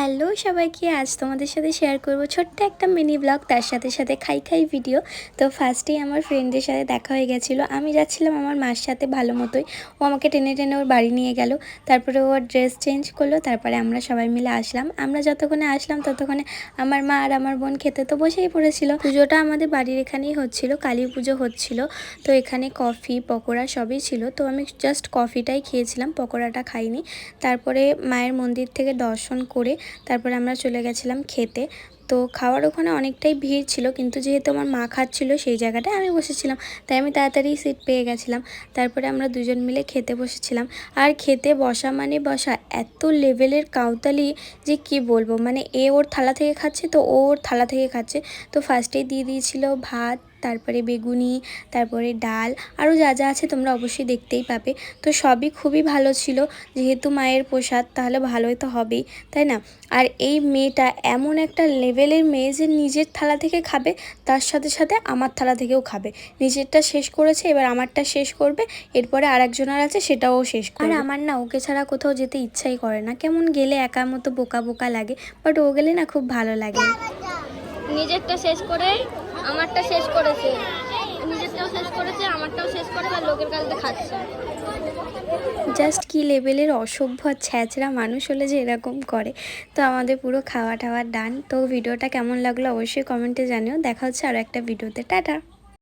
Hello সবাইকে, আজ তোমাদের সাথে শেয়ার করব ছোট্ট একটা মিনি ব্লগ, তার সাথে সাথে খাই খাই ভিডিও। তো ফার্স্টেই আমার ফ্রেন্ডের সাথে দেখা হয়ে গেছিলো। আমি যাচ্ছিলাম আমার মার সাথে ভালো মতোই, ও আমাকে টেনে টেনে ওর বাড়ি নিয়ে গেল। তারপরে ও ড্রেস চেঞ্জ করলো, তারপরে আমরা সবাই মিলে আসলাম। আমরা যতক্ষণে আসলাম ততক্ষণে আমার মা আর আমার বোন খেতে তো বসেই পড়েছিল। পুজোটা আমাদের বাড়ির এখানেই হচ্ছিল, কালী পুজো হচ্ছিল। তো এখানে কফি পকোড়া সবই ছিল, তো আমি জাস্ট কফিটাই খেয়েছিলাম, পকোড়াটা খাইনি। তারপরে মায়ের মন্দির থেকে দর্শন করে তারপরে আমরা চলে গেছিলাম খেতে। তো খাওয়ার ওখানে অনেকটাই ভিড় ছিল, কিন্তু যেহেতু আমার মা খাচ্ছিল সেই জায়গাটায় আমি বসেছিলাম, তাই আমি তাড়াতাড়ি সিট পেয়ে গেছিলাম। তারপরে আমরা দুজন মিলে খেতে বসেছিলাম। আর খেতে বসা মানে বসা, এত লেভেলের কাউতালি যে কি বলবো, মানে এ ওর থালা থেকে খাচ্ছে তো ও ওর থালা থেকে খাচ্ছে। তো ফার্স্টেই দিয়ে দিয়েছিল ভাত, তারপরে বেগুনি, তারপরে ডাল, আরও যা যা আছে তোমরা অবশ্যই দেখতেই পাবে। তো সবই খুবই ভালো ছিল, যেহেতু মায়ের প্রসাদ তাহলে ভালোই তো হবেই, তাই না? আর এই মেয়েটা এমন একটা লেভেলের মেয়ে যে নিজের থালা থেকে খাবে, তার সাথে সাথে আমার থালা থেকেও খাবে। নিজেরটা শেষ করেছে, এবার আমারটা শেষ করবে, এরপরে আরেকজনের আছে সেটাও শেষ করবে। আর আমার না ওকে ছাড়া কোথাও যেতে ইচ্ছাই করে না, কেমন গেলে একার মতো বোকা বোকা লাগে, বাট ও গেলে না খুব ভালো লাগে। নিজেরটা শেষ করে আমারটা শেষ করেছে, নিজেরটাও শেষ করেছে, আমারটাও শেষ করে, আর লোকের কাছে খাচ্ছে। জাস্ট কি লেভেলের অসভ্য ছ্যাচরা মানুষ হলে যে এরকম করে। তো আমাদের পুরো খাওয়া টাওয়া ডান। তো ভিডিওটা কেমন লাগলো অবশ্যই কমেন্টে জানিও। দেখা হচ্ছে আরও একটা ভিডিওতে। টাটা।